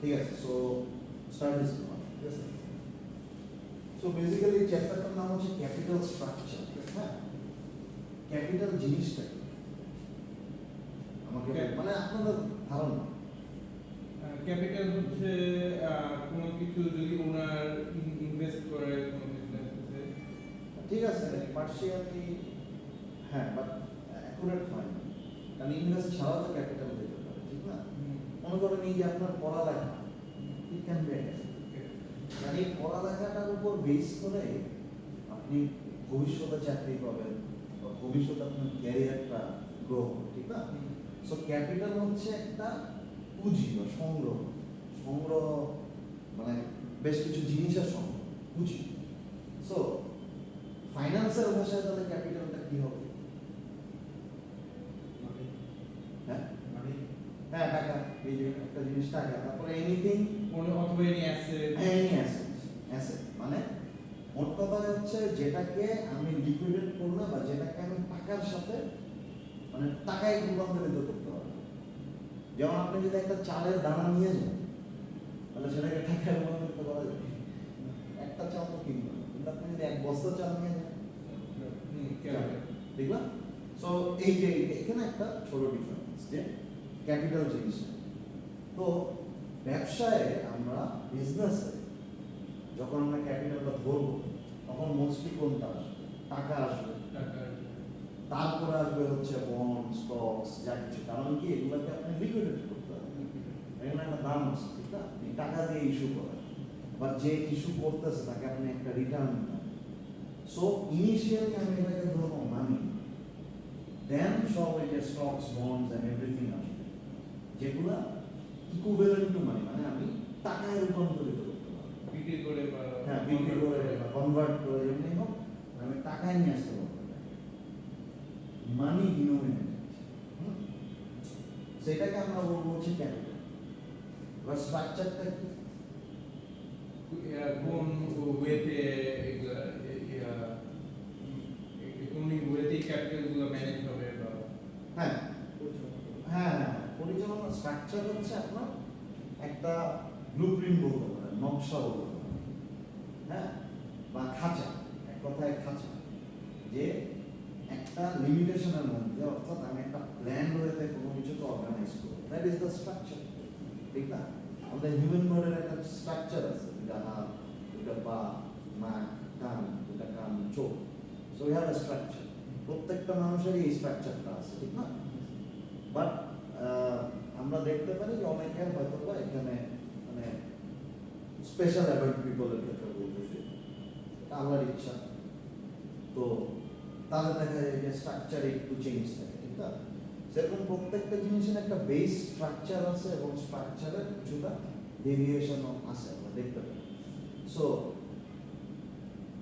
ঠিক আছে, so start this one. ঠিক আছে, সো বেসিক্যালি চ্যাপ্টারটার নাম হচ্ছে ক্যাপিটাল স্ট্রাকচার। হ্যাঁ, ক্যাপিটাল জিনিসটা কি আমাকে মানে আপনাদের ধারণা? ক্যাপিটাল হচ্ছে কোনো কিছু যদি ওনার ইনভেস্ট করে কোনো বিজনেসে। ঠিক আছে, পার্শিয়ালি হ্যাঁ, বাট অ্যাকুরেট হয় না, কারণ ইনভেস্ট ছাড়াও তো ক্যাপিটাল দিতে পারে, ঠিক না? মনে করেন এই যে আপনার পড়ালেখা, ইট ক্যান বি মানে এই পড়ালেখাটার উপর বেস করে আপনি ভবিষ্যতে চাকরি পাবেন বা ভবিষ্যতে আপনার ক্যারিয়ারটা গ্রো হবে, ঠিক না? সো ক্যাপিটাল হচ্ছে একটা পুঁজি বা সংগ্রহ, সংগ্রহ মানে বেশ কিছু জিনিসের সংগ্রহ, পুঁজি। সো ফাইন্যান্সের ভাষায় তাহলে ক্যাপিটালটা কি হবে? হ্যাঁ, হ্যাঁ টাকা, এই যে একটা জিনিস টাকা, তারপরে এনিথিং অথবা any asset. Any asset, asset মানে মোট কথা হচ্ছে যেটাকে আমি লিকুইডেট করবো বা যেটাকে আমি টাকার সাথে মানে টাকায় রূপান্তরিত করতে পারবো। যেমন আপনি যদি একটা চালের দানা নিয়ে যান তাহলে সেটাকে টাকায় রূপান্তরিত করা যাবে, একটা চাল তো কিনবেন, কিন্তু আপনি যদি এক বস্তা চাল নিয়ে যান, দেখলাম। সো এই যে এখানে একটা ছোট ডিফারেন্স যে ক্যাপিটাল জিনিসটা। তো ব্যবসায় আমরা বিজনেসে যখন আমরা ক্যাপিটালটা ধরবো তখন মোস্টলি কোনটা আসবে? টাকা আসবে, তারপরে আসবে হচ্ছে বন্ড, স্টকস, যা কিছু। কারণ কি এগুলোকে আপনি লিকুইডেট করতে হবে, এখানে একটা দাম আছে, ঠিক না? এই টাকা দিয়ে ইস্যু করা বা যে ইস্যু করতেছে তাকে আপনি একটা রিটার্ন দিতে হবে। সো ইনিশিয়ালি আমি এটাকে ধরবো মানি, দেন সব এই যে স্টকস, বন্ডস এন্ড এভরিথিং আসবে যেগুলা ইকুইভ্যালেন্ট টু মানি, মানে আমি টাকায় রূপান্তরিত করতে পারবো, বিক্রি করে বা হ্যাঁ বিক্রি করে বা কনভার্ট করে যেমনি হোক আমি টাকায় নিয়ে আসতে পারবো, মানি ডিনোমিনেটেড। সেটাকে আমরা বলবো হচ্ছে ক্যাপিটাল। এবার স্ট্রাকচারটা কি? কোন ওয়েতে কোন ওয়েতে ক্যাপিটালগুলো ম্যানেজ হবে বা হ্যাঁ হ্যাঁ হ্যাঁ, পরিচালনা স্ট্রাকচার হচ্ছে আপনার একটা ব্লুপ্রিন্ট বলতে পারেন, নকশা বলতে পারেন, হ্যাঁ, বা খাঁচা, এক কথায় খাঁচা, যে একটা লিমিটেশনের মধ্যে, অর্থাৎ আমি একটা প্ল্যান ওয়েতে কোনো কিছুকে অর্গানাইজ করবো, দ্যাট ইজ দ্য স্ট্রাকচার, ঠিক না? আমাদের হিউম্যান বডির একটা স্ট্রাকচার আছে, দুটা হাত, দুটা পা, নাক, কান, দুটা কান, চোখ। So we have a structure, প্রত্যেকটা মানুষেরই এই স্ট্রাকচারটা আছে, ঠিক না? বাট আমরা দেখতে পারি যে অনেকের হয়তো বা এখানে মানে স্পেশাল অ্যাবল্ড পিপলের ক্ষেত্রে বলতেছি, আল্লাহর ইচ্ছা, তো তাহলে দেখা যায় যে স্ট্রাকচারে একটু চেঞ্জ থাকে, ঠিক না? সেরকম প্রত্যেকটা জিনিসের একটা বেস স্ট্রাকচার আছে এবং স্ট্রাকচারের কিছুটা ডেভিয়েশনও আছে, আমরা দেখতে পাই। সো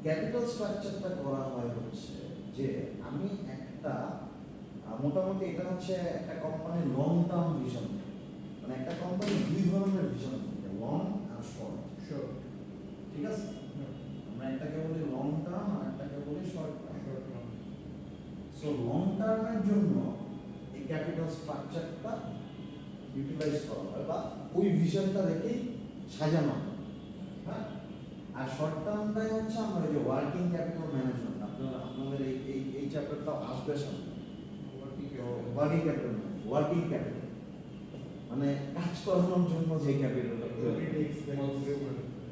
ক্যাপিটাল স্ট্রাকচারটা করা হয় হচ্ছে যে আমি একটা মোটামুটি এটা হচ্ছে একটা কোম্পানির লং টার্ম ভিশন, মানে একটা কোম্পানি দুই ধরনের ভিশন থাকে, লং আর শর্ট। ঠিক আছে, আমরা একটাকে বলি লং টার্ম আর একটাকে বলি শর্ট টার্ম। সো লং টার্মের জন্য এই ক্যাপিটাল স্ট্রাকচারটা ইউটিলাইজ করা হয় বা ওই ভিশনটা রেখেই সাজানো হয়, হ্যাঁ। আর শর্ট টার্মটাই হচ্ছে আমরা এই যে ওয়ার্কিং ক্যাপিটাল ম্যানেজমেন্ট, আপনাদের এই চ্যাপ্টারটা আসবে সামনে। ওয়ার্কিং ক্যাপিটাল, ওয়ার্কিং ক্যাপিটাল মানে কাজ করানোর জন্য যে ক্যাপিটালটা,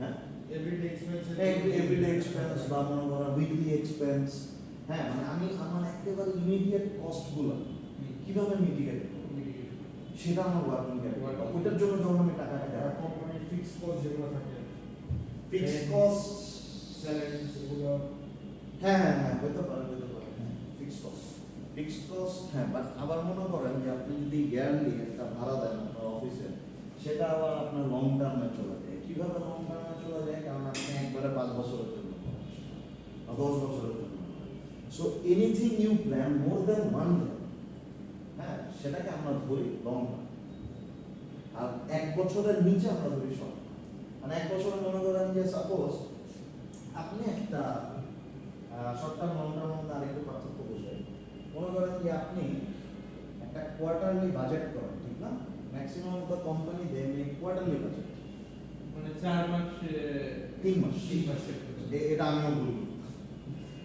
হ্যাঁ, এভরিডে এক্সপেন্স বা মনে করা উইকলি এক্সপেন্স, হ্যাঁ, মানে আমি আমার একেবারে ইমিডিয়েট কস্টগুলো কিভাবে মিটিগেট করব সেটা আমার ওয়ার্কিং ক্যাপিটাল। ওটার জন্য যখন আমি টাকাটা দেওয়া, কোম্পানির ফিক্সড কস্ট যেগুলো থাকে, ফিক্সড কস্ট, স্যালারি, সেগুলো হ্যাঁ হ্যাঁ হ্যাঁ হতে পারে, হতে পারে, হ্যাঁ ফিক্সড কস্ট, ফিক্সড কস্ট, হ্যাঁ। বাট আবার মনে করেন যে আপনি যদি ইয়ারলি একটা ভাড়া দেন আপনার অফিসে, সেটা আবার আপনার লং টার্মে চলে যায়। কিভাবে লং টার্মে চলে যায়? কারণ আপনি একবারে 5 বছরের জন্য বা 10 বছরের জন্য, so anything you plan more than 1 year, হ্যাঁ, সেটাকে আমরা ধরি লং টার্ম। আর 1 বছরের নিচে আমরা ধরি শর্ট। মানে 1 বছরে মনে করেন যে সাপোজ আপনি একটা শর্ট টার্ম লং টার্ম মধ্যে আরেকটু পার্থক্য বোঝাই। মনে করেন যে আপনি একটা কোয়ার্টারলি বাজেট করেন, ঠিক না? Maximum of the company they make quarterly budget. মানে 4 মাস 3 মাস। 3 মাসে এটা আমিও ভুল করি।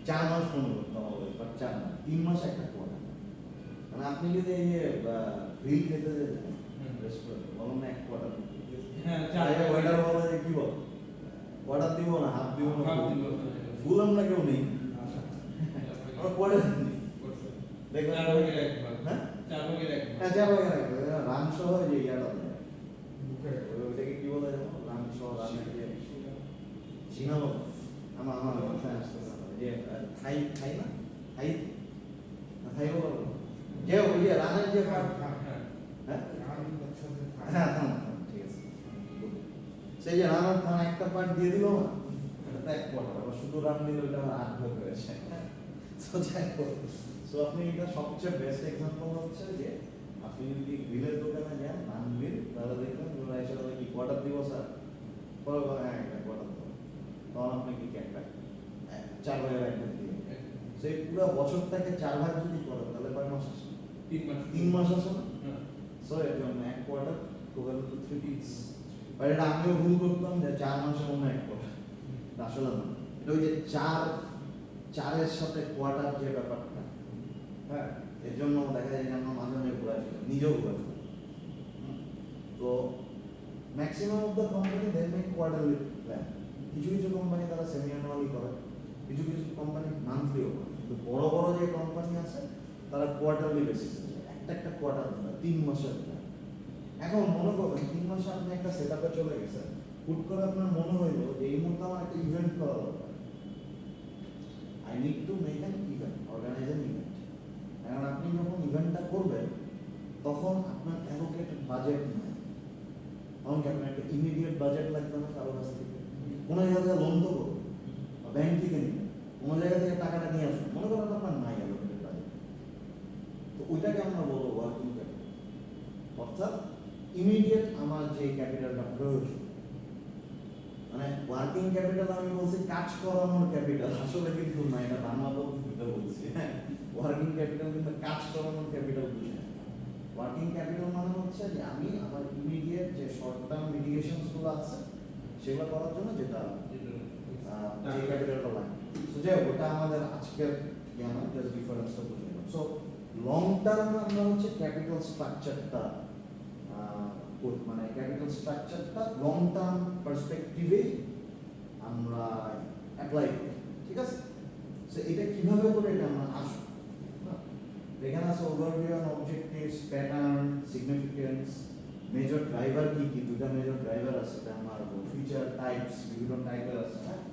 4 মাস ফোন করতাম হবে, বাট 4 না 3 মাস একটা কোয়ার্টার। মানে আপনি যদি এই যে গ্রিল খেতে যেতেন রেস্টুরেন্ট, বলুন না এক কোয়ার্টার, হ্যাঁ চাইলে ওয়েটার বলে যে কি বল, কোয়ার্টার দিব না, হাফ দিব না, ফুল আমরা কেউ নেই, আমরা কোয়ার্টার দিই। দেখবেন 4 ভাগের 1 ভাগ, হ্যাঁ 4 ভাগের 1 ভাগ। হ্যাঁ, যাবো রান সহ যে ইয়াটা দেয়, বুকের ওইটাকে কি বলে জানো, রান সহ রানের যে সিনালো, আমার মাথায় আসতেছে না, যে থাই থাই না থাই না থাই বলো যে ওই যে রানের যে part, হ্যাঁ হ্যাঁ রান একসাথে থাকে। হ্যাঁ থাম থাম, ঠিক আছে, সেই যে রানার থান একটা পার্ট দিয়ে দিল না, এটা তো এক কোয়ার্টার, আবার শুধু রান দিলে ওটা আমার 8 ভাগ হয়েছে। সো যাই হোক, সো আপনি এটা সবচেয়ে বেস্ট এক্সাম্পল হচ্ছে যে আপনি যদি গ্রিলের দোকানে যান, নান গ্রিল, তাহলে দেখবেন ওরা এসে বলে কি কোয়ার্টার দিব স্যার, পরে বলে হ্যাঁ একটা কোয়ার্টার দেবো, তখন আপনি কি একটা 4 ভাগের একটা দিয়ে, সেই পুরো বছরটাকে 4 ভাগ যদি করেন তাহলে কয় মাস আসে? 3 মাস 3 মাস আসে না? হ্যাঁ সো এর জন্য এক কোয়ার্টার টোটাল টু 3 উইকস। আর এটা আমিও ভুল করতাম যে 4 মাসের মধ্যে এক কোয়ার্টার, আসলে না, এটা ওই যে 4 এর সাথে কোয়ার্টার যে ব্যাপারটা, হ্যাঁ, এর জন্য দেখা যায় যে আমরা মাঝে মাঝে ঘুরাই ফেলি, নিজেও ঘুরাই ফেলি। তো maximum of the company they make quarterly plan. কিছু কিছু কোম্পানি তারা সেমি অ্যানুয়ালি করে, কিছু কিছু কোম্পানি মান্থলিও করে, কিন্তু বড় বড় যে কোম্পানি আছে তারা কোয়ার্টারলি বেসিসে একটা কোয়ার্টার দেয়, 3 মাসের প্ল্যান। এখন মনে করবেন 3 মাসে আপনি একটা সেট আপে চলে গেছেন, হুট করে আপনার মনে হইলো যে এই মুহূর্তে আমার একটা ইভেন্ট করা দরকার, I need to make an event, organize an event. এখন আপনি যখন ইভেন্টটা করবেন তখন আপনার অ্যালোকেটেড বাজেট নেই, তখন কি আপনার একটা ইমিডিয়েট বাজেট লাগবে না কারো কাছ থেকে, কোনো জায়গা থেকে লোন তো করবেন, ব্যাংক থেকে নেবেন, কোনো জায়গা থেকে টাকাটা নিয়ে আসবেন, মনে করেন আপনার নাই অ্যালোকেটেড বাজেট, তো ওইটাকে আমরা বলবো ওয়ার্কিং ক্যাপিটাল। অর্থাৎ ইমিডিয়েট আমার যে ক্যাপিটালটা প্রয়োজন, মানে ওয়ার্কিং ক্যাপিটাল আমি বলছি কাজ করানোর ক্যাপিটাল, আসলে কিন্তু না, এটা বাংলা পদ্ধতিতে বলছি, হ্যাঁ, ওয়ার্কিং ক্যাপিটাল কিন্তু কাজ করানোর ক্যাপিটাল বুঝে না। ওয়ার্কিং ক্যাপিটাল মানে হচ্ছে যে আমি আমার ইমিডিয়েট যে শর্ট টার্ম লিটিগেশনস গুলো আছে সেগুলো করার জন্য যেটা যে ক্যাপিটালটা লাগে। সো যাই হোক, ওটা আমাদের আজকের জ্ঞান, জাস্ট ডিফারেন্সটা বুঝে নিলাম। সো লং টার্ম আমরা হচ্ছে ক্যাপিটাল স্ট্রাকচারটা মানে ক্যাপিটাল স্ট্রাকচারটা লং টার্ম পার্সপেক্টিভে আমরা অ্যাপ্লাই করি, ঠিক আছে? সো এটা কিভাবে করে এটা আমরা আসবো, এখানে আছে overview on objectives, pattern, significance, major driver কি কি, দুটা মেজর ড্রাইভার আছে, এটা আমার ফিচার টাইপস, বিভিন্ন টাইপের আছে, হ্যাঁ,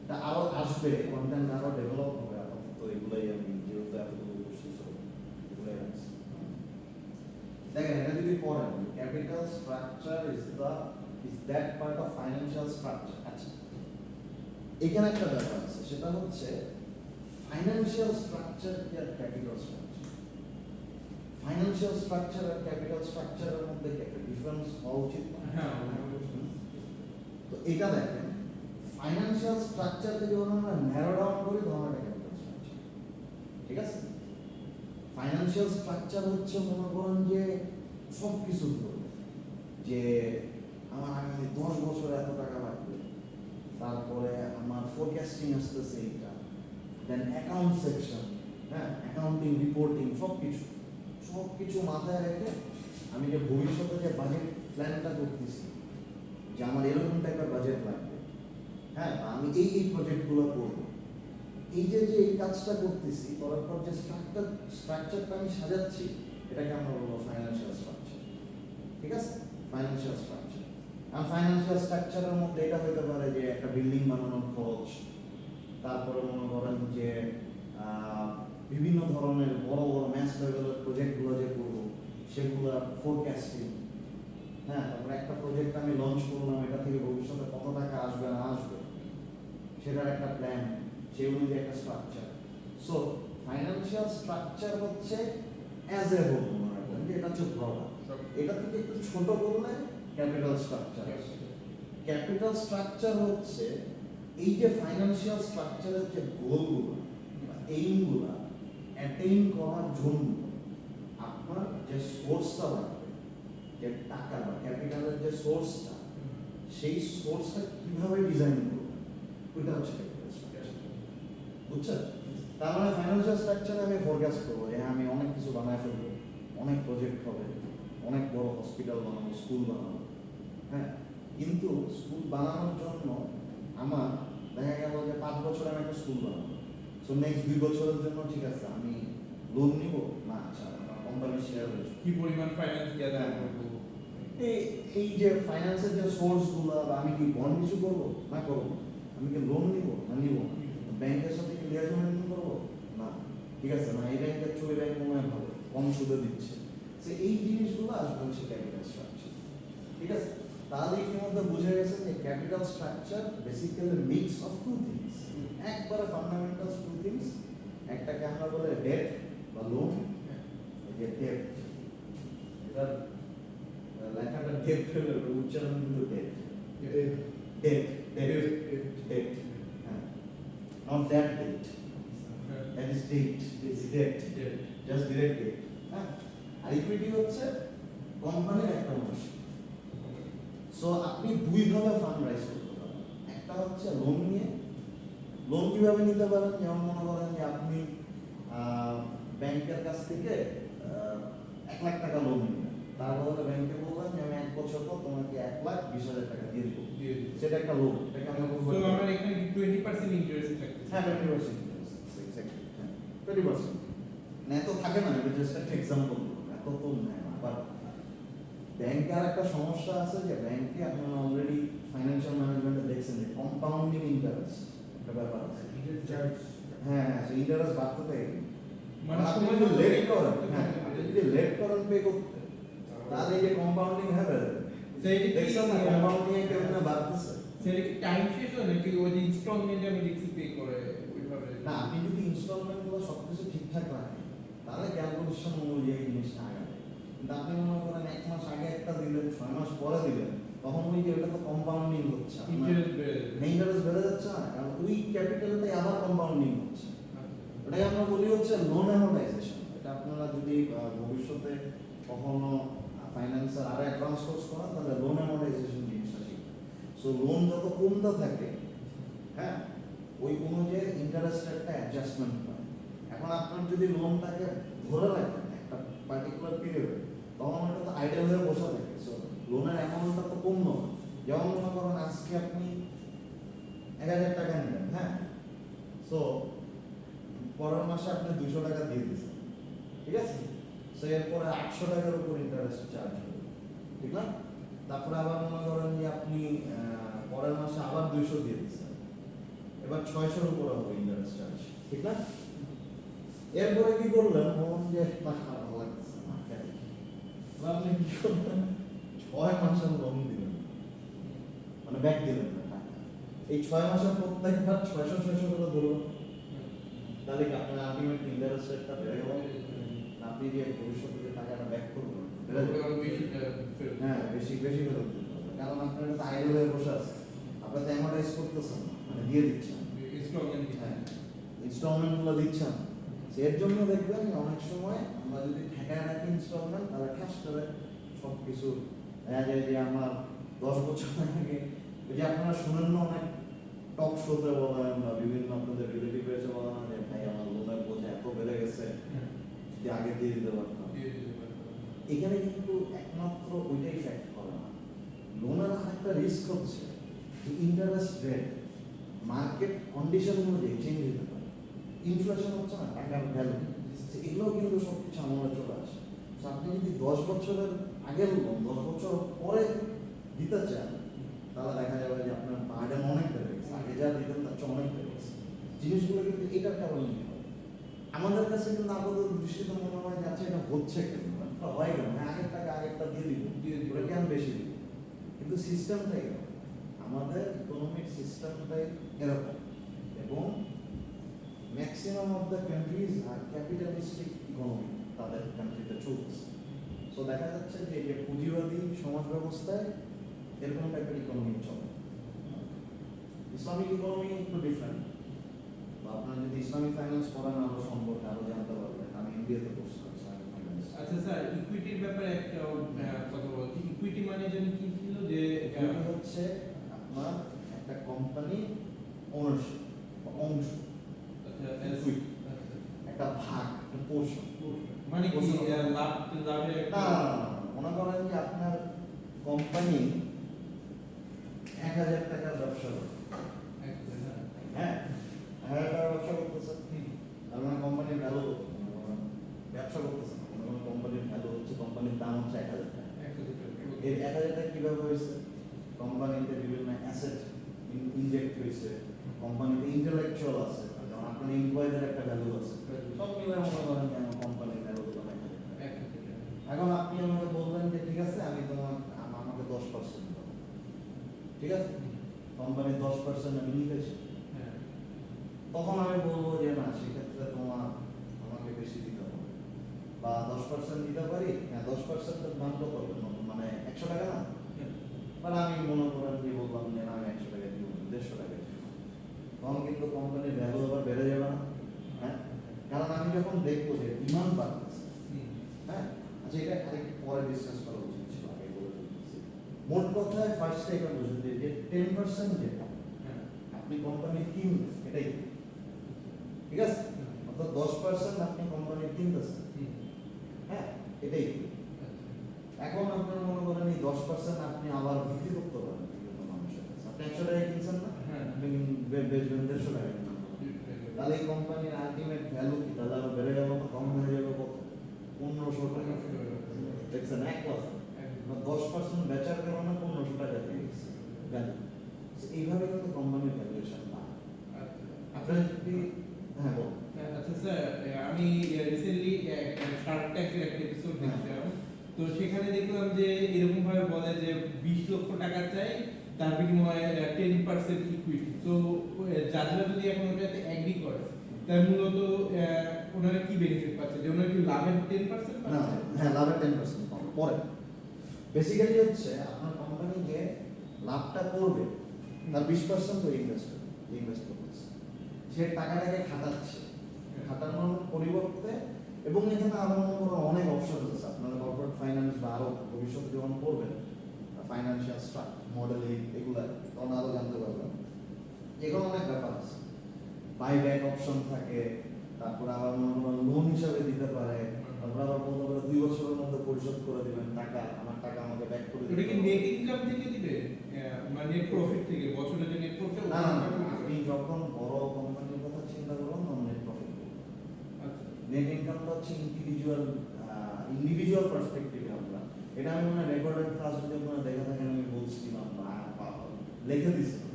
এটা আরো আসবে, কন্টেন্ট আরো ডেভেলপ হবে, আপাতত এগুলাই আমি যেহেতু এতটুকু করছি, সো এগুলাই আছে। দেখেন এটা যদি পড়েন, capital structure is that part of financial structure. আচ্ছা, এখানে একটা ব্যাপার আছে, সেটা হচ্ছে ফাইন্যান্সিয়াল স্ট্রাকচার আর ক্যাপিটাল স্ট্রাকচার, ফাইন্যান্সিয়াল স্ট্রাকচার আর ক্যাপিটাল স্ট্রাকচারের মধ্যে কি একটা ডিফারেন্স হওয়া উচিত না? হ্যাঁ তো এটা দেখেন, ফাইন্যান্সিয়াল স্ট্রাকচারকে যখন আমরা ন্যারো ডাউন করি তখন এটা ক্যাপিটাল স্ট্রাকচার, ঠিক আছে? ফাইন্যান্সিয়াল স্ট্রাকচার হচ্ছে মনে করেন যে সব কিছু ধরবে, যে আমার আগামী 10 বছর এত টাকা লাগবে, তারপরে আমার ফোরকাস্টিং আসতেছে এইটা, দেন অ্যাকাউন্ট সেকশন, হ্যাঁ, অ্যাকাউন্টিং, রিপোর্টিং, সব কিছু মাথায় রেখে আমি যে ভবিষ্যতে যে বাজেট প্ল্যানটা করতেছি, যে আমার এরকম টাইপের বাজেট লাগবে, হ্যাঁ, আমি এই প্রজেক্টগুলো করবো, এই যে এই কাজটা করতেছি, করার পর যে স্ট্রাকচারটা আমি সাজাচ্ছি, এটাকে আমরা বলবো ফাইন্যান্সিয়াল স্ট্রাকচার, ঠিক আছে? Financial structure. আর ফাইন্যান্সিয়াল স্ট্রাকচারের মধ্যে এটা হতে পারে যে একটা বিল্ডিং বানানোর খরচ, তারপরে মনে করেন যে বিভিন্ন ধরনের বড় বড় ম্যাচ লেভেলের প্রজেক্টগুলো যে করবো সেগুলো ফোরকাস্টিং, হ্যাঁ, তারপরে একটা প্রজেক্ট আমি লঞ্চ করলাম, এটা থেকে ভবিষ্যতে কত টাকা আসবে না আসবে সেটার একটা প্ল্যান, সেই অনুযায়ী একটা স্ট্রাকচার। সো ফাইন্যান্সিয়াল স্ট্রাকচার হচ্ছে অ্যাজ এ হোল, মনে রাখবেন যে এটা হচ্ছে ব্রড, এটা থেকে একটু ছোট করলে ক্যাপিটাল স্ট্রাকচার। ক্যাপিটাল স্ট্রাকচার হচ্ছে এই যে ফাইন্যান্সিয়াল স্ট্রাকচারের যে গোলগুলো বা এইমগুলো অ্যাটেইন করার জন্য আপনার যে সোর্সটা লাগবে, যে টাকা বা ক্যাপিটালের যে সোর্সটা, সেই সোর্সটা কিভাবে ডিজাইন করবো, ওইটা হচ্ছে ক্যাপিটাল স্ট্রাকচার। বুঝছেন? তার মানে ফাইন্যান্সিয়াল স্ট্রাকচারে আমি ফোরকাস্ট করবো যে হ্যাঁ, আমি অনেক কিছু বানায় ফেলবো, অনেক প্রজেক্ট হবে, অনেক বড় হসপিটাল বানাবো, স্কুল বানাবো, হ্যাঁ। কিন্তু স্কুল বানানোর জন্য আমার দেখা গেল যে 5 বছর আমি একটা স্কুল বানাবো, সো নেক্সট 2 বছরের জন্য ঠিক আছে আমি লোন নিব না, আচ্ছা আমার কোম্পানির শেয়ার হয়েছে। কি পরিমাণ ফাইন্যান্স গ্যাদার করবো, এই যে ফাইন্যান্সের যে সোর্সগুলো, বা আমি কি বন্ড ইস্যু করবো না করবো, আমি কি লোন নিব না নিব, ব্যাংকের সাথে কি লিয়াজো মেনটেন করবো না, ঠিক আছে না, এই ব্যাংকের ছবি ব্যাংক মনে হয় ভালো, কম সুদে দিচ্ছে, তো এই জিনিসগুলো আসবে হচ্ছে ক্যাপিটাল স্ট্রাকচার। ঠিক আছে, তাহলে ইতিমধ্যে বুঝে গেছে যে capital structure basically mix of two things, একবারে ফান্ডামেন্টাল টু থিংস। একটাকে আমরা বলে ডেট বা লোন, যে ডেট, এটার লেখাটা ডেট হলে উচ্চারণ কিন্তু ডেট, ডেট ডেট ডেট, হ্যাঁ, not that debt, that is debt, is debt, just direct debt, হ্যাঁ। আর ইকুইটি হচ্ছে কোম্পানির একটা অংশ। সো আপনি দুই ভাবে ফান্ড রাইজ করতে পারেন, একটা হচ্ছে লোন নিয়ে। লোন কিভাবে নিতে পারেন, যেমন মনে করেন যে আপনি ব্যাংকের কাছ থেকে 1 লাখ টাকা লোন নিলেন, তার বদলে ব্যাংকে বললেন যে আমি 1 বছর পর তোমাকে 1,20,000 টাকা দিয়ে দেবো, সেটা একটা লোন। এটাকে আমরা বলবো, তো আমার এখানে কি 20% ইন্টারেস্ট থাকছে? হ্যাঁ 20%, এক্স্যাক্টলি, হ্যাঁ 20%। না এত থাকে না, এটা জাস্ট একটা এক্সাম্পল, এত তো নেয় না। আবার ব্যাংকে আর একটা সমস্যা আছে যে ব্যাংকে আপনারা অলরেডি ফাইন্যান্সিয়াল ম্যানেজমেন্টে দেখছেন যে কম্পাউন্ডিং ইন্টারেস্ট একটা ব্যাপার আছে। হ্যাঁ, সেই ইন্টারেস্ট বাড়তে থাকে, মানে আপনি সময় যদি মতো লেট pay করেন, করতে হ্যাঁ হবে। আপনি যদি লেট করেন পে করতে, তাহলে এই যে কম্পাউন্ডিং হবে, সেইটা কি- দেখছেন না কম্পাউন্ডিং এ কেমন বাড়তেছে। সেটা কি টাইম শেষ হয় নাকি ওই যে ইনস্টলমেন্টে আমি দেখছি পে করে ওইভাবে? না, আপনি যদি ইনস্টলমেন্ট গুলো সবকিছু ঠিকঠাক রাখেন, তাহলে ক্যালকুলেশন অনুযায়ী জিনিসটা আগাবে। কিন্তু আপনি মনে করেন 1 মাস আগে একটা দিলেন, 6 মাস পরে দিলেন, তখন ওই যে ওটা তো কম্পাউন্ডিং হচ্ছে, ইন্টারেস্ট বেড়ে ইন্টারেস্ট বেড়ে যাচ্ছে না, কারণ ওই ক্যাপিটালটাই আবার কম্পাউন্ডিং হচ্ছে। ওটাকে আমরা বলি হচ্ছে লোন অ্যামোর্টাইজেশন। এটা আপনারা যদি ভবিষ্যতে কখনো ফাইন্যান্সের আরো অ্যাডভান্স কোর্স করেন, তাহলে লোন অ্যামোর্টাইজেশন জিনিসটা শিখবেন। সো লোন যত কমতে থাকে, হ্যাঁ, ওই অনুযায়ী ইন্টারেস্টের একটা অ্যাডজাস্টমেন্ট হয়। এখন আপনার যদি লোনটাকে ধরে রাখেন একটা পার্টিকুলার পিরিয়ডে, তখন ওটা তো আইডেল হয়ে বসে থাকে। সো লোনের অ্যামাউন্টটা তো কমলো না। যেমন মনে করেন আজকে আপনি 1,000 টাকা নিলেন, হ্যাঁ, সো পরের মাসে আপনি 200 টাকা দিয়ে দিচ্ছেন, ঠিক আছে, সো এরপরে 800 টাকার উপর ইন্টারেস্ট চার্জ হবে, ঠিক না? তারপরে আবার মনে করেন যে আপনি পরের মাসে আবার 200 দিয়ে দিচ্ছেন, এবার 600-র উপর হবে ইন্টারেস্ট চার্জ, ঠিক না? এরপরে কি করলেন, বলুন যে না ভালো লাগতেছে না, এবার আপনি কি করলেন, 6 মাসের লোন দিলেন, মানে ব্যাক দিলেন না টাকা। এই 6 মাসের প্রত্যেকবার 600 করে ধরুন, তাহলে কি আপনার আলটিমেট ইন্টারেস্ট রেটটা বেড়ে গেল? আপনি যে ভবিষ্যতে যে টাকাটা ব্যাক করবেন বেড়ে যাবে। আরো বেশি ফেরত। হ্যাঁ, বেশি বেশি ফেরত দিতে হবে, কারণ আপনার এটা আইডল হয়ে বসে আছে, আপনি তো অ্যামোর্টাইজ করতেছেন না, মানে দিয়ে দিচ্ছেন, ইনস্টলমেন্ট হ্যাঁ ইনস্টলমেন্টগুলো দিচ্ছেন। এর জন্য দেখবেন যে অনেক সময় আমরা যদি ঠেকায় রাখি ইনস্টলমেন্ট, তাহলে ঠাস করে সব কিছু দেখা যায় যে আমার 10 বছর আগে, ওই যে আপনারা শুনেন না অনেক টক শোতে বলেন বা বিভিন্ন আপনাদের রিলেটিভ রয়েছে বলেন যে ভাই আমার লোনের বোঝা এত বেড়ে গেছে, যদি আগে দিয়ে দিতে পারতাম। এখানে কিন্তু একমাত্র ওইটাই ফ্যাক্ট করে না, লোনের আরেকটা রিস্ক হচ্ছে যে ইন্টারেস্ট রেট মার্কেট কন্ডিশন অনুযায়ী চেঞ্জ হতে পারে। ইনফ্লেশন হচ্ছে না, টাকার ভ্যালু, এগুলোও কিন্তু সব কিছু আমলে চলে আসে। তো আপনি যদি 10 বছরের আগের লোন 10 বছর পরে দিতে চান, তাহলে দেখা যাবে যে আপনার বার্ডেন অনেক বেড়ে গেছে, আগে যা দিতেন তার চেয়ে অনেক বেড়ে গেছে। জিনিসগুলো কিন্তু এটার কারণে হয়। আমাদের কাছে কিন্তু আপাতত দৃষ্টিতে মনে হয় যে আচ্ছা এটা হচ্ছে কেন, এটা হয় কেন, আগের টাকা আগেরটা দিয়ে দিব, ওটা কেন বেশি দিব, কিন্তু সিস্টেমটাই এরকম, আমাদের ইকোনমিক সিস্টেমটাই এরকম, এবং ম্যাক্সিমাম অফ দ্য কান্ট্রিজ আর ক্যাপিটালিস্টিক ইকোনমি তাদের কান্ট্রিতে চলছে। সো দেখা যাচ্ছে যে এই যে পুঁজিবাদী সমাজ ব্যবস্থায় এরকম টাইপের ইকোনমি চলে। ইসলামিক ইকোনমি একটু ডিফারেন্ট, বা আপনার যদি ইসলামিক ফাইন্যান্স পড়ান আরো সম্পর্কে আরো জানতে পারবেন। আমি ইন্ডিয়াতে কোর্স করছি ইসলামিক ফাইন্যান্স, আচ্ছা স্যার, ইকুইটির ব্যাপারে একটা কথা বলছি। ইকুইটি মানে যেন কি ছিল যে এটা হচ্ছে আপনার একটা কোম্পানি ওনারশিপ অংশ, আচ্ছা equity, একটা ভাগ, একটা পোর্শন। মানে কি লাভ লাভের না মনে করেন যে আপনার কোম্পানি 1000 টাকার ব্যবসা করে, হ্যাঁ 1000 টাকার ব্যবসা করতেছে, তার মানে কোম্পানির ভ্যালু ব্যবসা করতেছে না, কোনো কোম্পানির ভ্যালু হচ্ছে, কোম্পানির দাম হচ্ছে 1000 টাকা। এই 1000 টাকা কিভাবে হয়েছে? কোম্পানিতে বিভিন্ন অ্যাসেট ইনজেক্ট হয়েছে, কোম্পানিতে ইন্টেলেকচুয়াল আছে, যেমন আপনার এমপ্লয়ীদের একটা ভ্যালু আছে, সব মিলে মনে করেন যে আমার কোম্পানির ভ্যালু তো 1000 টাকা। এখন আপনি আমাকে বলবেন যে ঠিক আছে আমি আমাকে 10% দাও, ঠিক আছে, কোম্পানির 10% আমি নিতেছি, তখন আমি বলবো যে না সেক্ষেত্রে আমাকে বেশি দিতে হবে, বা 10% দিতে পারি, হ্যাঁ 10% দাম তো করবেন মানে 100 টাকা না, মানে আমি মনে করেন যে বললাম যে না আমি 100 টাকা দিব, 150 টাকা দিব, তখন কিন্তু কোম্পানির ভ্যালু আবার বেড়ে যাবে না, হ্যাঁ, কারণ আমি যখন দেখবো যে ডিমান্ড বাড়তেছে, হ্যাঁ, আচ্ছা এটা আরেকটু পরে ডিসকাস করা উচিত ছিল, আগে বলে দিচ্ছি। মোট কথায় ফার্স্টে এটা বুঝতে যে 10% যেটা আপনি কোম্পানি কিনবেন এটাই, ঠিক আছে, অর্থাৎ 10% আপনি কোম্পানি কিনতেছেন, হ্যাঁ এটাই। এখন আপনার মনে করেন এই 10% আপনি আবার বিক্রি করতে পারেন বিভিন্ন মানুষের কাছে, আপনি 100 টাকায় কিনছেন না, আপনি বেচবেন 150 টাকায়, তাহলে এই কোম্পানির আলটিমেট ভ্যালু কি তাহলে আরো বেড়ে গেল না, কম হয়ে যাবে কত, 1500 টাকা, দেখছেন এক কথা, 10% বেচার কারণে 1500 টাকা দিয়ে গেছে ভ্যালু। এইভাবে কিন্তু কোম্পানির ভ্যালুয়েশন পায়। আপনার যদি হ্যাঁ বল। আচ্ছা স্যার, আমি রিসেন্টলি শার্ক ট্যাঙ্কের একটা এপিসোড দেখছিলাম, তো সেখানে দেখলাম যে এরকম ভাবে বলে যে 20 লক্ষ টাকা চাই, তার বিনিময়ে 10% ইকুইটি। তো যারা যদি এখন ওটাতে এগ্রি করে, তার মূলত ওনারা কি বেনিফিট পাচ্ছে, যে ওনারা কি লাভের 10% না পাচ্ছে? হ্যাঁ লাভের 10% পাবে পরে। বেসিক্যালি হচ্ছে আপনার কোম্পানি যে লাভটা করবে তার 20% তো ইনভেস্ট করতেছে, সে টাকাটাকে খাটাচ্ছে, খাটানোর পরিবর্তে, এবং এখানে আরো মনে করো অনেক অপশন আছে, আপনারা কর্পোরেট ফাইন্যান্স বা আরো ভবিষ্যতে যখন করবেন ফাইন্যান্সিয়াল স্ট্রাকচার মডেলিং এগুলা তখন আরো জানতে পারবেন, এগুলো অনেক ব্যাপার আছে, বাইব্যাক অপশন থাকে, তারপরে আবার মনে করেন লোন হিসাবে দিতে পারে, তারপরে আবার বলতে পারে 2 বছরের মধ্যে পরিশোধ করে দিবেন টাকা, আমার টাকা আমাকে ব্যাক করে ওটা দিবেন। কি নেট ইনকাম থেকে দিবে, মানে নেট প্রফিট থেকে, বছরে যে নেট প্রফিট? না আপনি যখন বড় কোম্পানির কথা চিন্তা করুন তখন নেট প্রফিট, আচ্ছা নেট ইনকামটা হচ্ছে ইন্ডিভিজুয়াল পার্সপেক্টিভে আমরা, এটা আমি মনে রেকর্ডেড ক্লাস যদি আপনারা দেখে থাকেন আমি বলছিলাম বা লিখে দিচ্ছিলাম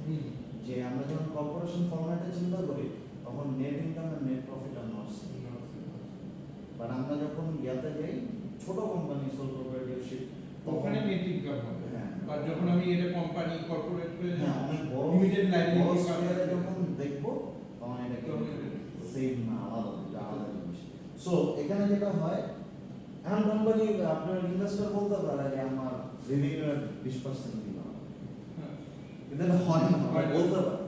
যে আমরা যখন কর্পোরেশন ফরম্যাটে চিন্তা করি তখন নেট ইনকাম আর net profit are not same, but আমরা যখন ইয়াতে যাই ছোট কোম্পানি সোল প্রোপ্রাইটরশিপ ওখানে নেট ইনকাম হবে, হ্যাঁ। আর যখন আমি এটা কোম্পানি কর্পোরেট হয়ে হ্যাঁ অনেক বড় লিমিটেড বড় লাইবিলিটি স্কেলে যখন দেখবো তখন এটা সেম না, আলাদা দুটো আলাদা জিনিস। সো এখানে যেটা হয়, এখন কোম্পানি আপনার ইনভেস্টর বলতে পারে যে আমার রেভিনিউর 20% দিলাম, কিন্তু এটা হয় না, হয় না। বলতে পারে।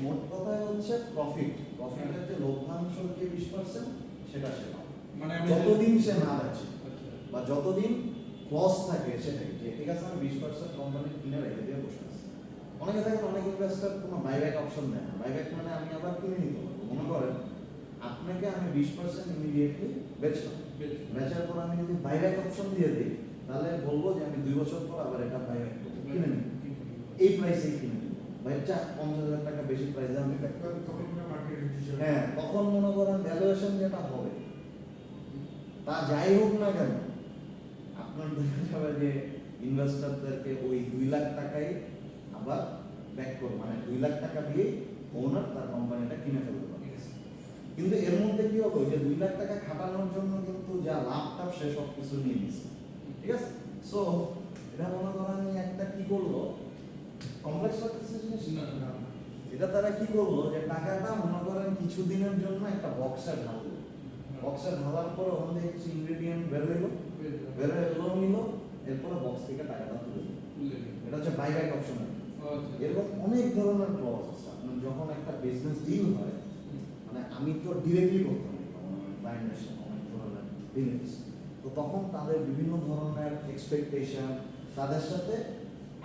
মোট কথায় হচ্ছে প্রফিটের যে লভ্যাংশ যে 20% সেটা সে পাবে, মানে আমি যতদিন সে না বেচে আচ্ছা বা যতদিন ক্লস থাকে সেটাই, যে ঠিক আছে আমি 20% কোম্পানি কিনে রেখে দিয়ে বসে আছি। অনেকে দেখেন অনেক ইনভেস্টর কোনো বাইব্যাক অপশন দেয় না, বাইব্যাক মানে আমি আবার কিনে নিতে পারবো, মনে করেন আপনাকে আমি 20% ইমিডিয়েটলি বেচলাম, বেচার পর আমি যদি বাইব্যাক অপশন দিয়ে দিই তাহলে বলবো যে আমি 2 বছর পর আবার এটা বাইব্যাক করবো, কিনে নিই, এই প্রাইসেই কিনে নিই, বাইকটা 50,000 টাকা বেশি প্রাইসে আমি back করবো। তখন না মার্কেট ডিসিশন হ্যাঁ তখন মনে করেন ভ্যালুয়েশন যেটা হবে তা যাই হোক না কেন আপনার দেখা যাবে যে ইনভেস্টরদেরকে ওই 2 লাখ টাকাই আবার ব্যাক করবে, মানে 2 লাখ টাকা দিয়ে ওনার তার কোম্পানিটা কিনে ফেলতে পারে। কিন্তু এর মধ্যে কি হবে, যে 2 লাখ টাকা খাটানোর জন্য কিন্তু যা লাভটা সে সব কিছু নিয়ে নিচ্ছে, ঠিক আছে। সো এটা মনে করেন একটা কি করলো, কমপ্লেক্স লাগতেছে জিনিস না না এটা তারা কি করলো যে টাকাটা মনে করেন কিছুদিনের জন্য একটা বক্সে ঢাললো, বক্সে ঢালার পরে ওখান থেকে কিছু ইনগ্রেডিয়েন্ট বের হইলো, বের হয়ে লোন নিল, এরপরে বক্স থেকে টাকাটা তুলে দিল, এটা হচ্ছে বাইব্যাক অপশন। এরকম অনেক ধরনের ক্লজ আছে, আপনার যখন একটা বিজনেস ডিল হয়, মানে আমি তো ডিরেক্টলি করতে পারি ক্লায়েন্টের সাথে অনেক ধরনের বিজনেস, তো তখন তাদের বিভিন্ন ধরনের এক্সপেকটেশন, তাদের সাথে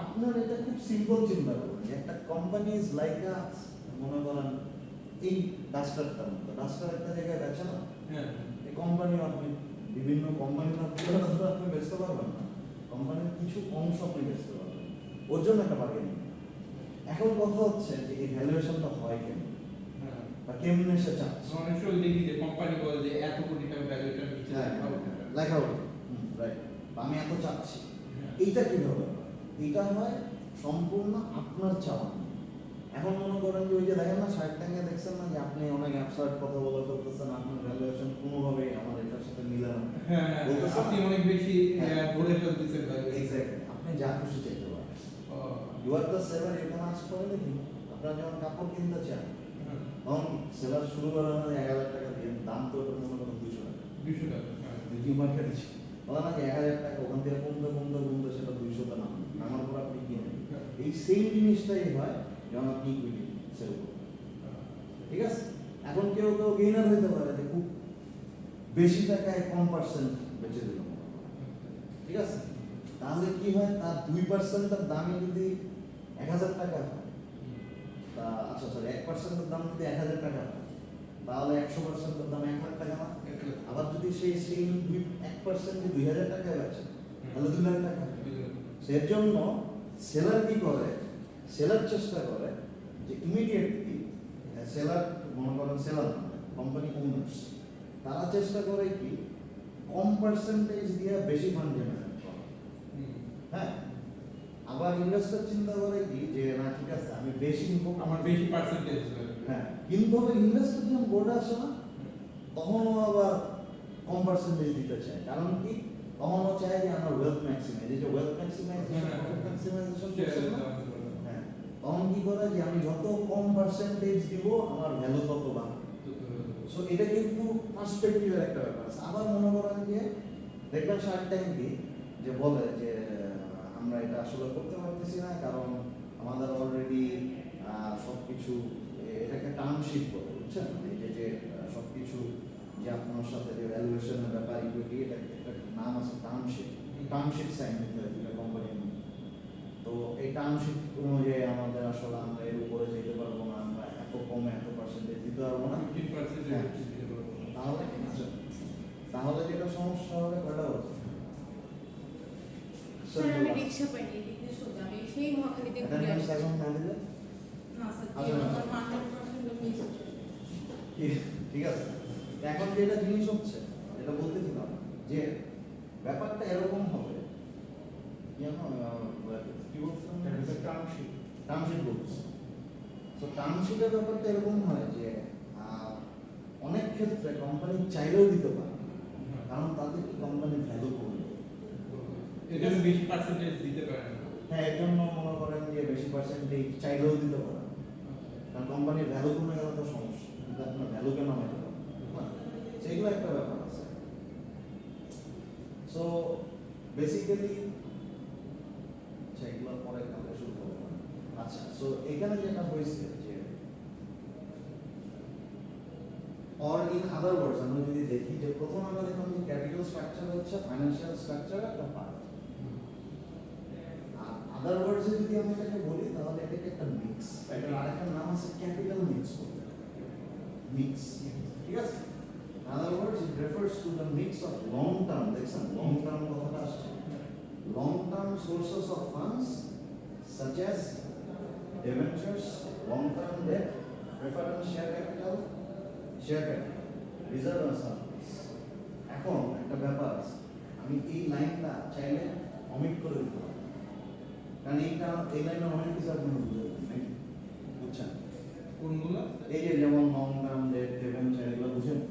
আপনার এটা খুব সিম্পল চিন্তা করুন যে একটা কোম্পানি ইজ লাইক আ, মনে করেন এই ডাস্টারটার মতো, ডাস্টার একটা জায়গায় বেচে না, হ্যাঁ এই কোম্পানি আপনি বিভিন্ন কোম্পানির আপনি বেচতে পারবেন না, কোম্পানির কিছু অংশ আপনি বেচতে পারবেন, ওর জন্য একটা বার্গেনিং। এখন কথা হচ্ছে যে এই ভ্যালুয়েশনটা হয় কেন হ্যাঁ বা কেমনে সে চাচ্ছে। অনেক সময় দেখি যে কোম্পানি বলে যে এত কোটি টাকা ভ্যালুয়েশন নিচ্ছে লেখা হবে রাইট, আমি এত চাচ্ছি। এইটা কিভাবে হয়? এইটা হয় সম্পূর্ণ আপনার চাওয়া। এখন মনে করেন যে ওই যে দেখেন না শার্ক ট্যাঙ্কে দেখছেন না যে আপনি অনেক অ্যাবসার্ড কথা বলে ফেলতেছেন, আপনার ভ্যালুয়েশন কোনোভাবেই আমার এটার সাথে মিলে না। হ্যাঁ বলতেছেন আপনি না? অনেক বেশি হ্যাঁ। ধরে ফেলতেছেন ভ্যালুয়েশন। এক্স্যাক্টলি, আপনি যা খুশি চাইতে পারেন। You are the seller, you can ask for anything. আপনারা যখন কাপড় কিনতে চান তখন সেলার শুরু করেন 1000 টাকা দিয়ে, দাম তো ওটা মনে করেন 200 টাকা। 200 টাকা হ্যাঁ। দুই মার্কেট আছে, বলা না যে 1000 টাকা ওখান থেকে কমতে কমতে কমতে সেটা 200 নাম নামার পর আপনি কিনেন। এই সেম জিনিসটাই হয় যখন আপনি ইকুইটি সেল করেন, ঠিক আছে? এখন কেউ কেউ গেইনার হইতে পারে যে খুব বেশি টাকায় কম পার্সেন্ট বেচে দিল, ঠিক আছে? তাহলে কি হয়, তার 2%-এর দামে যদি 1000 টাকা হয়, তা আচ্ছা সরি 1%-এর দাম যদি 1000 টাকা হয়, তাহলে 100%-এর দাম 1 লাখ টাকা না? আবার যদি সেই সেম 1% 2000 টাকায় বেচে তাহলে 2 লাখ টাকা। সের জন্য সেলার কি করে, সেলার চেষ্টা করে যে ইমিডিয়েটলি সেলার, মনে করেন সেলার কোম্পানি ওনার্স, তারা চেষ্টা করে কি কম পার্সেন্টেজ দিয়ে বেশি ফান্ড জেনারেট করা। হ্যাঁ, আবার ইনভেস্টর চিন্তা করে কি যে না ঠিক আছে আমি বেশি ইনকাম আমার বেশি পার্সেন্টেজ হ্যাঁ, কিন্তু হবে ইনভেস্টর যখন বোর্ডে আসে না তখনও আবার কম পার্সেন্টেজ দিতে চায়। কারণ কি, তখনও চায় যে আমার ওয়েলথ ম্যাক্সিমাইজ, এই যে ওয়েলথ ম্যাক্সিমাইজেশন, প্রফিট ম্যাক্সিমাইজেশন করছে না, হ্যাঁ, তখন কি করে যে আমি যত কম পার্সেন্টেজ দিব আমার ভ্যালু তত বাড়বে। সো এটা কিন্তু পার্সপেক্টিভের একটা ব্যাপার আছে। আবার মনে করেন যে দেখবেন শার্ক ট্যাঙ্ক কি যে বলে যে আমরা এটা আসলে করতে পারতেছি না কারণ আমাদের অলরেডি সবকিছু, এটাকে টার্মশিট বলে, বুঝছেন? এই যে সবকিছু যে আপনার সাথে যে ভ্যালুয়েশনের ব্যাপার ইকুইটি, এটা একটা নাম আছে টার্মশিট, টার্মশিট সাইন করতে হয় দুটো কোম্পানির মধ্যে। তো এই টার্মশিট অনুযায়ী আমাদের আসলে আমরা এর উপরে যেতে পারবো না, আমরা এত কমে এত পার্সেন্টেজ দিতে পারবো না। 15% তাহলে আচ্ছা, তাহলে যেটা সমস্যা হবে কয়টা হচ্ছে স্যার আমি রিক্সা পাইনি, এদিকে সোজা আমি সেই মহাখালীতে ঘুরে আসছি। এখন না দিলে না স্যার আচ্ছা, আমার 100% মিস হচ্ছে। ঠিক আছে। এখন যেটা জিনিস হচ্ছে, যেটা বলতেছিলাম যে ব্যাপারটা এরকম হবে, কি বলছিলাম, টার্মশিট বলছি। তো টার্মশিটের ব্যাপারটা এরকম হয় যে অনেক ক্ষেত্রে কোম্পানি চাইলেও দিতে পারে, কারণ তাদের কি কোম্পানির ভ্যালু কমে। এর জন্য বেশি পার্সেন্টেজ দিতে পারে না। হ্যাঁ, এর জন্য মনে করেন যে বেশি পার্সেন্টেজ চাইলেও দিতে পারে, কারণ কোম্পানির ভ্যালু কমে গেলে তো সমস্যা, কিন্তু আপনার ভ্যালু কেন হয়ে গেল, সেগুলো একটা ব্যাপার আছে। সো বেসিক্যালি এগুলো পরে কালকে শুরু করবো। আচ্ছা, সো এখানে যেটা হয়েছে যে অর ইন আদার ওয়ার্ডস আমরা যদি দেখি যে প্রথম আমরা দেখলাম যে ক্যাপিটাল স্ট্রাকচার হচ্ছে ফাইন্যান্সিয়াল স্ট্রাকচার একটা পার্ট। আর আদার ওয়ার্ডসে যদি আমি এটাকে বলি তাহলে এটাকে একটা মিক্স, এটার আরেকটা নাম আছে ক্যাপিটাল মিক্স, মিক্স, ঠিক আছে? In other words, it refers to the mix of long term, দেখছেন long term কথাটা আসছে, long term sources of funds such as debentures, long term debt, preference share capital, reserve and surplus. এখন একটা ব্যাপার আছে, আমি এই লাইনটা চাইলে অমিট করে দিতে পারি, কারণ এই লাইনে অনেক কিছু আপনি বুঝে নাকি বুঝছেন? কোনগুলো? এই যে যেমন লং টার্ম ডেট, ডেবেঞ্চার, এগুলো বুঝেন?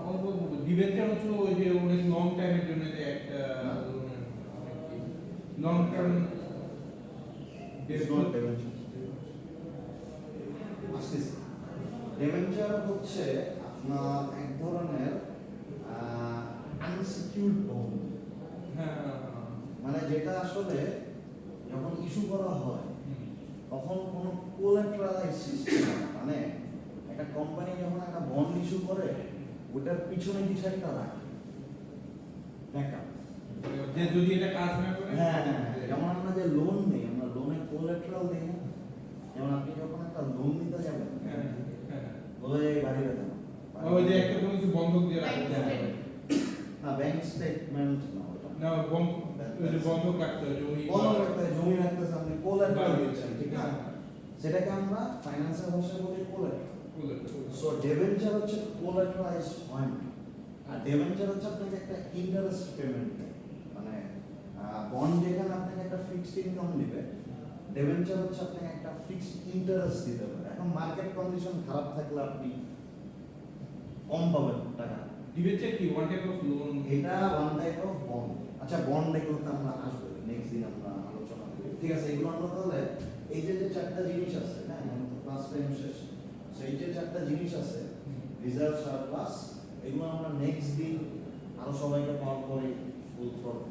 অল্প ডিবেঞ্চার হচ্ছে ওই যে অনেক লং টাইমের জন্য যে একটা লং টার্ম ডেবেঞ্চার হচ্ছে আপনার এক ধরনের আনসিকিউরড বন্ড, মানে যেটা আসলে যখন ইস্যু করা হয় তখন কোনো কোলাটেরালাইজ সিস্টেম, মানে একটা কোম্পানি যখন একটা বন্ড ইস্যু করে ওটার পিছনে কিছু একটা রাখে, ব্যাকআপ। যে যদি এটা কাজ না করে হ্যাঁ হ্যাঁ হ্যাঁ। যেমন আমরা যে লোন নেই, আমরা লোনের কোলাটেরাল দিই না। যেমন আপনি যখন একটা লোন নিতে যাবেন, হ্যাঁ, হ্যাঁ। বলে গাড়ি বেতন ওই যে একটা কোনো কিছু বন্ধক দিয়ে রাখতে Bank হবে। statement। না, ব্যাংক স্টেটমেন্ট না ওটা। না ওই যে বন্ধক রাখতে হয় জমি কোনো একটা জমি রাখতেছে আপনি কোলাটেরাল বাড়ি দিচ্ছেন, ঠিক না? হ্যাঁ, সেটাকে আমরা ফাইন্যান্সের ভাষায় বলি কোলাটেরাল। collateral। সো ডেবেঞ্চার হচ্ছে কোলাটেরালাইজ হয় না। আর ডেবেঞ্চার হচ্ছে আপনাকে একটা ইন্টারেস্ট পেমেন্ট দেয়। মানে বন্ড যেখানে আপনাকে একটা ফিক্সড ইনকাম দিবে, ডেবেঞ্চার হচ্ছে আপনাকে একটা ফিক্সড ইন্টারেস্ট দিতে পারে। এখন মার্কেট কন্ডিশন খারাপ থাকলে আপনি কম পাবেন টাকা। ডিবেঞ্চার কি ওয়ান টাইপ অফ লোন? এটা ওয়ান টাইপ অফ বন্ড। আচ্ছা, বন্ড এগুলোতে আমরা আসবো, নেক্সট দিন আমরা আলোচনা করি। ঠিক আছে, এগুলো আমরা তাহলে এই যে চারটা জিনিস আছে, হ্যাঁ, ক্লাস টাইম শেষ। সো এই যে চারটা জিনিস আছে, রিজার্ভ, সারপ্লাস, এগুলো আমরা নেক্সট দিন আরো সবাইকে পাওয়ার পরে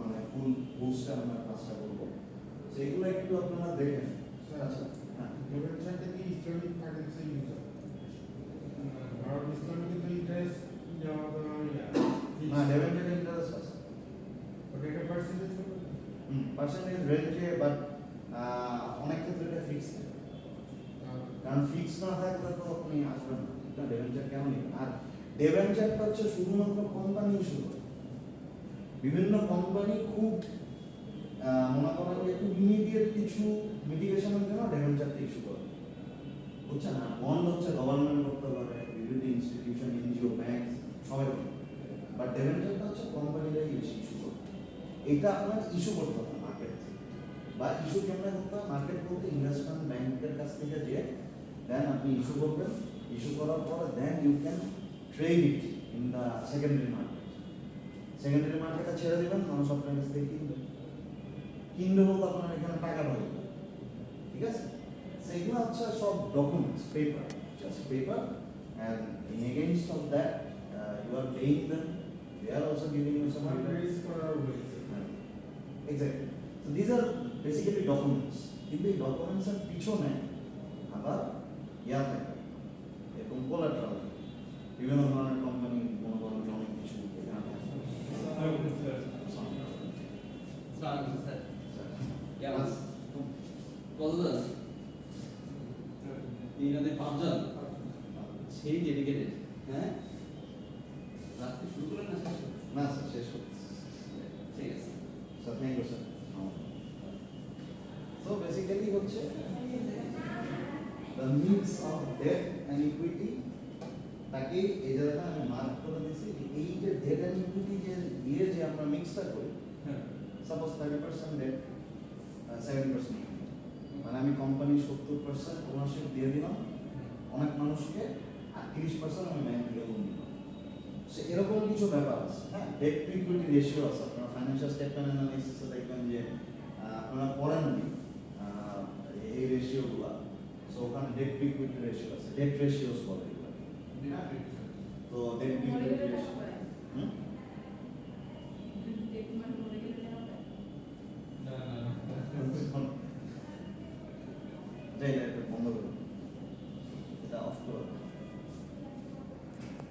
মানে ফুল বুস্টে আমরা ক্লাসটা করবো। সো এগুলো একটু আপনারা দেখেন। আচ্ছা, হ্যাঁ, ডিবেঞ্চারটা কি ইসলামিক ফাইন্যান্সে ইউজ হয়? আর ইসলামিক তো ইন্টারেস্ট না, ডেভেঞ্চার ইন্টারেস্ট আছে। ওটা একটা পার্সেন্টেজ হবে? পার্সেন্টেজ রেঞ্জে, বাট অনেক ক্ষেত্রে এটা ফিক্সড। কারণ ফিক্স না থাকলে তো আপনি আসবেন না। এটা ডেভেঞ্চার কেন নেবেন? আর ডেভেঞ্চারটা হচ্ছে শুধুমাত্র কোম্পানি ইস্যু করে। বিভিন্ন কোম্পানি খুব মনে করেন যে খুব ইমিডিয়েট কিছু মিটিগেশনের জন্য ডেভেঞ্চারটা ইস্যু করে, বুঝছেন? আর বন্ড হচ্ছে গভর্নমেন্ট করতে পারে, বিভিন্ন ইনস্টিটিউশন, এনজিও, ব্যাংক সবাই করে। বাট ডেভেঞ্চারটা হচ্ছে কোম্পানিরাই বেশি ইস্যু করে। এটা আপনার ইস্যু করতে হবে মার্কেট থেকে, বা ইস্যু কেমন করতে হবে? মার্কেট বলতে ইনভেস্টমেন্ট ব্যাংকের কাছ থেকে যে দেন আপনি ইস্যু করবেন, ইস্যু করার পরে then you can trade it in the secondary market. Secondary মার্কেটে ছেড়ে দেবেন, মানুষ আপনার কাছ থেকে কিনবে। কিনবে বলতে আপনার এখানে টাকা পাবে, ঠিক আছে? সেগুলো হচ্ছে সব documents, paper, just paper, and in against of that you are paying them, they are also giving you some fundraise করার ways. Exactly. So this are basically documents. কিন্তু এই ডকুমেন্টসের পিছনে আবার ইয়া থাকে, এরকম কোলাটেরাল, বিভিন্ন ধরনের কোম্পানি মনে করেন যে অনেক কিছু এখানে থাকে। Yes. কতজন? তিনজনে পাঁচজন? সেই ডেডিকেটেড, হ্যাঁ? রাত্রে শুরু করে না শেষ করে? না স্যার, শেষ করতে। ঠিক আছে। Sir, thank you sir. So basically হচ্ছে the mix of debt and equity, তাকে এই জায়গাটা আমি মার্ক করে দিয়েছি। এই যে ডেট অ্যান্ড ইকুইটি যে দিয়ে যে আমরা মিক্সটা করি, হ্যাঁ। সাপোজ 30% ডেট, 70% মানে আমি কোম্পানি 70% ওনারশিপ দিয়ে দিলাম অনেক মানুষকে, আর 30% আমি ব্যাংক থেকে লোন দিলাম। সে এরকম কিছু ব্যাপার আছে, হ্যাঁ। ডেট টু ইকুইটি রেশিও আছে, আপনারা ফাইন্যান্সিয়াল স্টেটমেন্ট অ্যানালাইসিসে দেখবেন যে আপনারা পড়েননি এই রেশিওগুলো। সো ওখানে ডেট টু ইকুইটি রেশিও আছে, ডেট রেশিওস বলে এগুলো। তো ডেট টু ইকুইটি মনিটরে টাকা রেশিও, পায়। হুম